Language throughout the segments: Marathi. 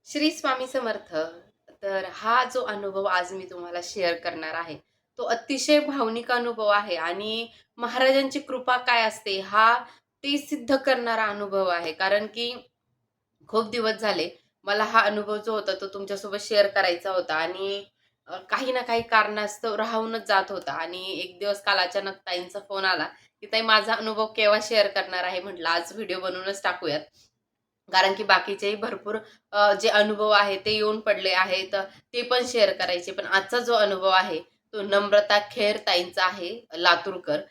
श्री स्वामी समर्थ. तर हा जो अनुभव आज मी तुम्हाला शेअर करणार आहे, तो अतिशय भावनिक अनुभव आहे आणि महाराजांची कृपा काय असते ते सिद्ध करणारा अनुभव आहे. कारण की खूप दिवस झाले मला हा अनुभव जो होता तो तुमच्यासोबत शेअर करायचा होता आणि काही ना काही कारणास्तव राहूनच जात होता आणि एक दिवस काल अचानक ताईंचा फोन आला, की ताई माझा अनुभव केव्हा शेअर करणार आहे? म्हटलं आज व्हिडिओ बनवूनच टाकूयात. कारण की बाकीचेही भरपूर जे अनुभव आहे ते येऊन पडले आहेत. ते पण शेअर करायचे. पण आजचा जो अनुभव आहे, तो नम्रता खेर ताईंचा आहे, लातूरकर.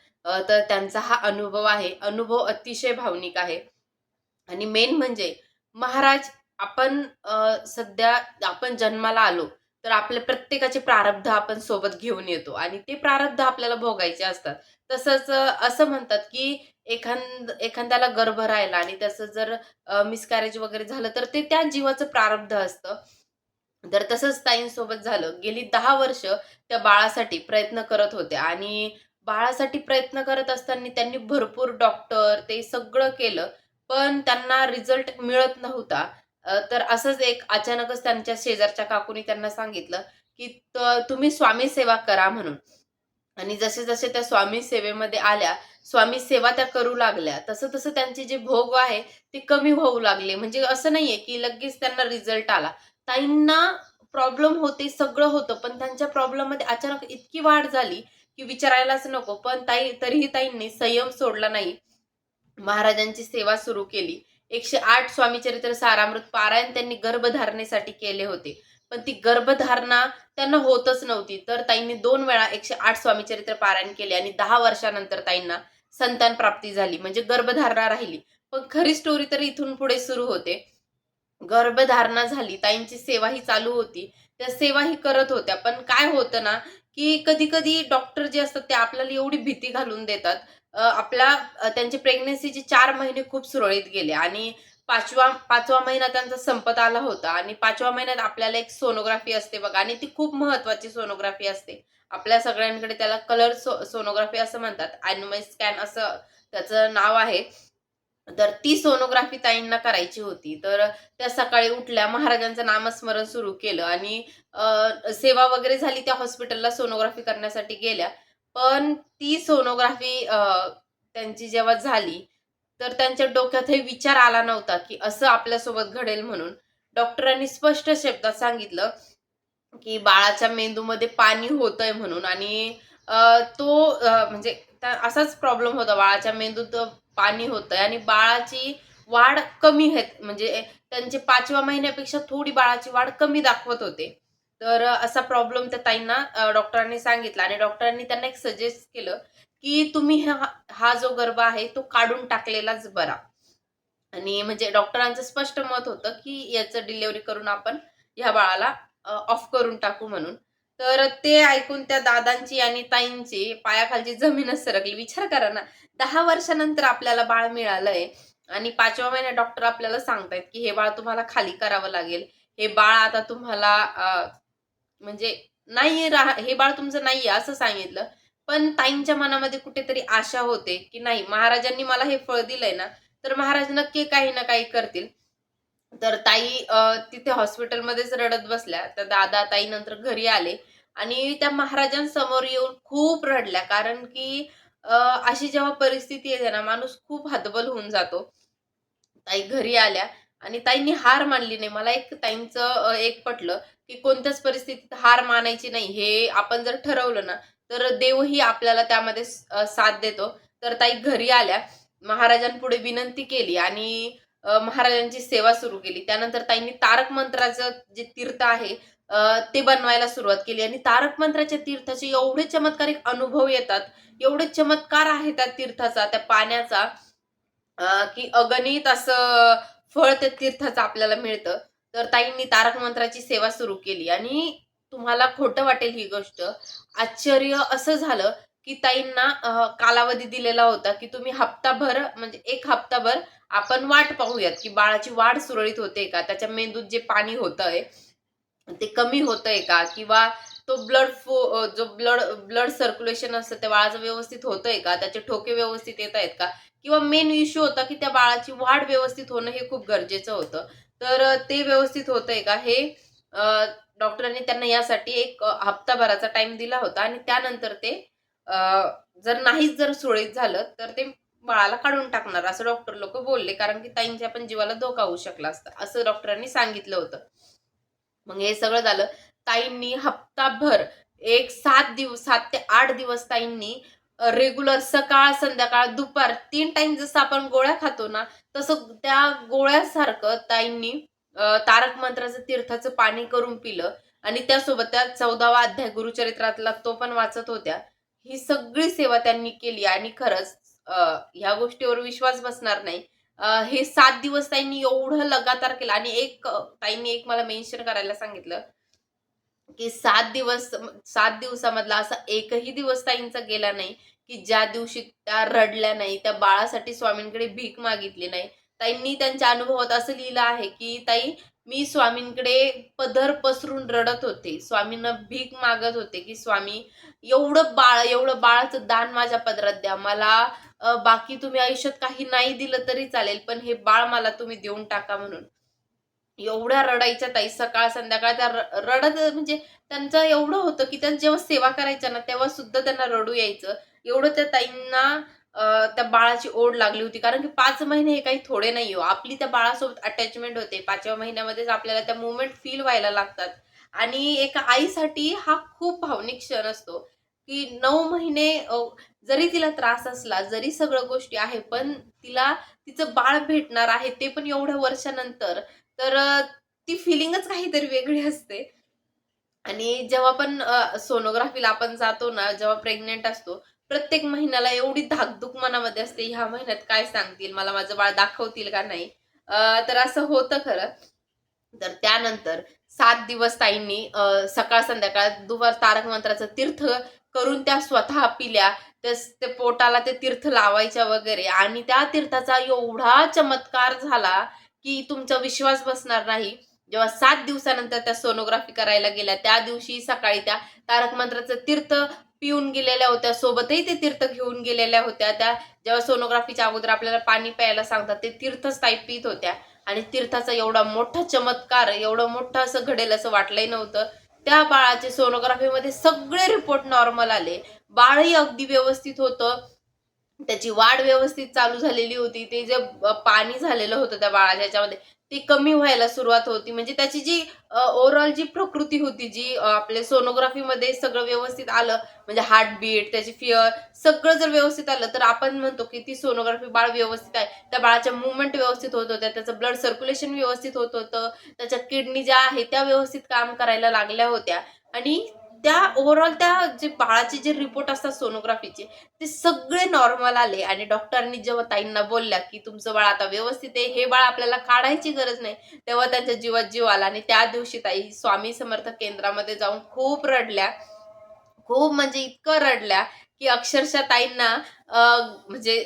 तर त्यांचा हा अनुभव आहे. अनुभव अतिशय भावनिक आहे. आणि मेन म्हणजे महाराज आपण सध्या आपण जन्माला आलो, तर आपल्या प्रत्येकाचे प्रारब्ध आपण सोबत घेऊन येतो आणि ते प्रारब्ध आपल्याला भोगायचे असतात. तसंच असं म्हणतात, की एखाद्याला गर्भ राहिला आणि त्याचं जर मिसकॅरेज वगैरे झालं, तर ते त्या जीवाचं प्रारब्ध असतं. तर तसंच ताईंसोबत झालं. गेली 10 वर्ष त्या बाळासाठी प्रयत्न करत होत्या आणि बाळासाठी प्रयत्न करत असताना त्यांनी भरपूर डॉक्टर ते सगळं केलं. पण त्यांना रिझल्ट मिळत नव्हता. तर असंच एक अचानकच त्यांच्या शेजारच्या काकूनी त्यांना सांगितलं, की तुम्ही स्वामी सेवा करा म्हणून. आणि जसे-जसे त्या स्वामी सेवेमध्ये आल्या, स्वामी सेवा त्या करू लागल्या. तसं-तसं त्यांचे जे भोग आहे, ते कमी होऊ लागले. म्हणजे असं नाहीये, की लगेच त्यांना रिझल्ट आला. ताईंना प्रॉब्लेम होते, सगळं होतं. पण त्यांच्या प्रॉब्लेममध्ये अचानक इतकी वाढ झाली, की विचारायलाच नको. पण तरीही ताईंनी संयम सोडला नाही. महाराजांची सेवा सुरू केली. 108 स्वामीचरित्र सारामृत पारायण त्यांनी गर्भधारणेसाठी केले होते. पण ती गर्भधारणा त्यांना होतच नव्हती. तर ताईंनी 2 वेळा 108 स्वामीचरित्र पारायण केले आणि 10 वर्षानंतर ताईंना संतान प्राप्ती झाली. म्हणजे गर्भधारणा राहिली. पण खरी स्टोरी तर इथून पुढे सुरू होते. गर्भधारणा झाली, ताईंची सेवाही चालू होती. त्या सेवाही करत होत्या. पण काय होतं ना, की कधी-कधी डॉक्टर जे असतात ते आपल्याला एवढी भीती घालून देतात. त्यांची प्रेग्नन्सीचे 4 महिने खूप सुरळीत गेले आणि 5वा महिना त्यांचा संपत आला होता आणि 5व्या महिन्यात आपल्याला एक सोनोग्राफी असते बघा आणि ती खूप महत्त्वाची सोनोग्राफी असते. आपल्या सगळ्यांकडे त्याला कलर सोनोग्राफी असं म्हणतात. एनिमल स्कॅन असं त्याचं नाव आहे. तर ती सोनोग्राफी ताईंना करायची होती. तर त्या सकाळी उठल्या, महाराजांचं नामस्मरण सुरू केलं आणि सेवा वगैरे झाली. त्या हॉस्पिटलला सोनोग्राफी करण्यासाठी गेल्या. पण ती सोनोग्राफी त्यांची जेव्हा झाली, तर त्यांच्या डोक्यात हे विचार आला नव्हता, की असं आपल्यासोबत घडेल म्हणून. डॉक्टरांनी स्पष्ट शब्दात सांगितलं, की बाळाच्या मेंदूमध्ये पाणी होतंय म्हणून आणि म्हणजे असाच प्रॉब्लेम होता. बाळाच्या मेंदूत पाणी होतंय आणि बाळाची वाढ कमी आहे. म्हणजे त्यांचे 5व्या महिन्यापेक्षा थोडी बाळाची वाढ कमी दाखवत होते. तर असा प्रॉब्लेम त्या ताईंना डॉक्टरांनी सांगितला आणि डॉक्टरांनी त्यांना एक सजेस्ट केलं, की तुम्ही हा हा जो गर्भ आहे तो काढून टाकलेलाच बरा. आणि म्हणजे डॉक्टरांचं स्पष्ट मत होतं, की याचं डिलिव्हरी करून आपण ह्या बाळाला ऑफ करून टाकू म्हणून. तर ते ऐकून त्या दादांची आणि ताईंची पायाखालची जमीनच सरकली. विचार करा ना, 10 वर्षानंतर आपल्याला बाळ मिळालंय आणि 5व्या महिन्यात डॉक्टर आपल्याला सांगतायत, की हे बाळ तुम्हाला खाली करावं लागेल. हे बाळ आता तुम्हाला म्हणजे हे बाळ तुमचं नाहीये असं सांगितलं. पण ताईंच्या मनामध्ये कुठेतरी आशा होते, की नाही महाराजांनी मला हे फळ दिलंय ना, तर महाराज नक्की काही ना काही करतील. तर ताई तिथे हॉस्पिटलमध्येच रडत बसल्या. तर दादा, ताई नंतर घरी आले आणि त्या महाराजांसमोर येऊन खूप रडल्या. कारण की अशी जेव्हा परिस्थिती येते ना, माणूस खूप हतबल होऊन जातो. ताई घरी आल्या आणि ताईंनी हार मानली नाही. मला एक ताईंचं एक पटलं, की कोणत्याच परिस्थितीत हार मानायची नाही. हे आपण जर ठरवलं ना, तर देवही आपल्याला त्यामध्ये साथ देतो. तर ताई घरी आल्या, महाराजांपुढे विनंती केली आणि महाराजांची सेवा सुरू केली. त्यानंतर ताईंनी तारक मंत्राचं जे तीर्थ आहे ते बनवायला सुरुवात केली आणि तारक मंत्राच्या तीर्थाचे एवढे चमत्कारिक अनुभव येतात, एवढे चमत्कार आहे त्या तीर्थाचा, त्या पाण्याचा की अगणित असं फळ त्या तीर्थाचं आपल्याला मिळतं. तर ताईंनी तारक मंत्राची सेवा सुरू केली आणि तुम्हाला खोटं वाटेल ही गोष्ट, आश्चर्य असं झालं, की ताईंना कालावधी दिलेला होता, की तुम्ही हप्ताभर म्हणजे 1 हप्ताभर आपण वाट पाहूयात, की बाळाची वाढ सुरळीत होते का? त्याच्या मेंदूत जे पाणी होतंय, ते कमी होतंय का? किंवा तो जो ब्लड सर्क्युलेशन असतं त्या बाळाचं व्यवस्थित होतंय का? त्याचे ठोके व्यवस्थित येतायत का? किंवा मेन इश्यू होता, की त्या बाळाची वाढ व्यवस्थित होणं हे खूप गरजेचं होतं. तर ते व्यवस्थित होतंय का हे डॉक्टरांनी त्यांना यासाठी एक हप्ताभराचा टाइम दिला होता आणि त्यानंतर ते अ, जर नाहीच जर सुरळीत झालं तर ते बाळाला काढून टाकणार असं डॉक्टर लोक बोलले, कारण की ताईंच्या पण जीवाला धोका होऊ शकला असता असं डॉक्टरांनी सांगितलं होतं. मग हे सगळं झालं. ताईंनी हप्ताभर एक 7 ते 8 दिवस ताईंनी रेग्युलर सकाळ, संध्याकाळ, दुपार 3 टाईम जसं आपण गोळ्या खातो ना, तसं त्या गोळ्यासारखं ताईंनी तारक मंत्राचं तीर्थाचं पाणी करून पिलं आणि त्यासोबत त्या 14वा अध्याय गुरुचरित्रातला तो पण वाचत होत्या. ही सगळी सेवा त्यांनी केली आणि खरंच ह्या गोष्टीवर विश्वास बसणार नाही. हे 7 दिवस ताईंनी एवढं लगातार केलं आणि ताईंनी एक मला मेन्शन करायला सांगितलं, की 7 दिवसामधला असा एकही दिवस ताईंचा गेला नाही, की ज्या दिवशी त्या रडल्या नाही, त्या बाळासाठी स्वामींकडे भीक मागितली नाही. ताईंनी त्यांच्या अनुभवात असं लिहिलं आहे, की "ताई, मी स्वामींकडे पदर पसरून रडत होते. स्वामींना भीक मागत होते, की स्वामी एवढं बाळाचं दान माझ्या पदरात द्या. मला बाकी तुम्ही आयुष्यात काही नाही दिलं तरी चालेल, पण हे बाळ मला तुम्ही देऊन टाका" म्हणून. एवढ्या रडायच्या ताई सकाळ संध्याकाळ त्या रडत म्हणजे त्यांचं एवढं होतं, की त्या जेव्हा सेवा करायच्या ना, तेव्हा सुद्धा त्यांना रडू यायचं. एवढं त्या ताईंना त्या बाळाची ओढ लागली होती. कारण की 5 महिने हे काही थोडे नाही हो. आपली त्या बाळासोबत अटॅचमेंट होते. 5व्या महिन्यामध्येच आपल्याला त्या मूव्हमेंट फील व्हायला लागतात. आणि एका आईसाठी हा खूप भावनिक क्षण असतो, की 9 महिने जरी तिला त्रास असला, जरी सगळं गोष्टी आहे, पण तिला तिचं बाळ भेटणार आहे, ते पण एवढ्या वर्षानंतर. तर ती फिलिंगच काहीतरी वेगळी असते. आणि जेव्हा पण सोनोग्राफीला आपण जातो ना, जेव्हा प्रेग्नंट असतो, प्रत्येक महिन्याला एवढी धाकधूक मनामध्ये असते, ह्या महिन्यात काय सांगतील, मला माझं बाळ दाखवतील का नाही? तर असं होतं खरं. तर त्यानंतर 7 दिवस ताईंनी सकाळ संध्याकाळ दुपार तारक मंत्राचं तीर्थ करून त्या स्वतः पिल्या. ते पोटाला ते तीर्थ लावायच्या वगैरे आणि त्या तीर्थाचा एवढा चमत्कार झाला, की तुमचा विश्वास बसणार नाही. जेव्हा 7 दिवसानंतर त्या सोनोग्राफी करायला गेल्या, त्या दिवशी सकाळी त्या तारक मंत्राचं तीर्थ पिऊन गेलेल्या होत्या. सोबतही ते तीर्थ घेऊन गेलेल्या होत्या. त्या जेव्हा सोनोग्राफीच्या अगोदर आपल्याला पाणी प्यायला सांगतात, ते तीर्थच ताई पीत होत्या. आणि तीर्थाचा एवढा मोठा चमत्कार, एवढं मोठं असं घडेल असं वाटलंही नव्हतं. त्या बाळाचे सोनोग्राफीमध्ये सगळे रिपोर्ट नॉर्मल आले. बाळही अगदी व्यवस्थित होतं. त्याची वाढ व्यवस्थित चालू झालेली होती. ते जे पाणी झालेलं होतं त्या बाळाच्या ह्याच्यामध्ये, ते कमी व्हायला सुरुवात होती. म्हणजे त्याची जी ओव्हरऑल जी प्रकृती होती, जी आपल्या सोनोग्राफीमध्ये सगळं व्यवस्थित आलं, म्हणजे हार्टबीट, त्याची फिअर सगळं जर व्यवस्थित आलं, तर आपण म्हणतो की ती सोनोग्राफी बाळ व्यवस्थित आहे. त्या बाळाच्या मूव्हमेंट व्यवस्थित होत होत्या, त्याचं ब्लड सर्क्युलेशन व्यवस्थित होत होतं, त्याच्या किडनी ज्या आहेत त्या व्यवस्थित काम करायला लागल्या होत्या आणि त्या ओव्हरऑल त्या जे बाळाचे जे रिपोर्ट असतात सोनोग्राफीचे, ते सगळे नॉर्मल आले आणि डॉक्टरांनी जेव्हा ताईंना बोलल्या, की "तुमचं बाळ आता व्यवस्थित आहे, हे बाळ आपल्याला काढायची गरज नाही." तेव्हा त्यांच्या जीवात जीव आला आणि त्या दिवशी ताई स्वामी समर्थ केंद्रामध्ये जाऊन खूप रडल्या. खूप म्हणजे इतकं रडल्या, की अक्षरशः ताईंना म्हणजे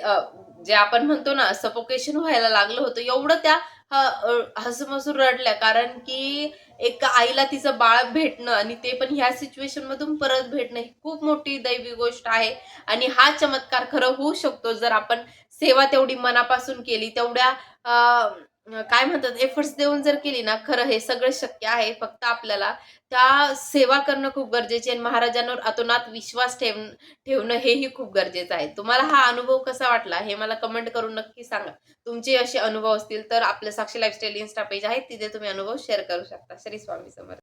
जे आपण म्हणतो ना सफोकेशन व्हायला लागलं होतं. एवढं त्या हसून रडल्या. कारण की एका आईला तिचं बाळ भेटणं आणि ते पण ह्या सिच्युएशनमधून परत भेटणं ही खूप मोठी दैवी गोष्ट आहे. आणि हा चमत्कार खरं होऊ शकतो जर आपण सेवा तेवढी मनापासून केली, तेवढ्या काय म्हणतात एफर्ट्स देऊन जर केली ना, खरं हे सगळं शक्य आहे. फक्त आपल्याला त्या सेवा करणं खूप गरजेचे आहे आणि महाराजांवर अतोनात विश्वास ठेवणं हेही खूप गरजेचं आहे. तुम्हाला हा अनुभव कसा वाटला हे मला कमेंट करून नक्की सांगा. तुमचे असे अनुभव असतील तर आपलं साक्षी लाईफस्टाईल इन्स्टा पेज आहे, तिथे तुम्ही अनुभव शेअर करू शकता. श्री स्वामी समर्थ.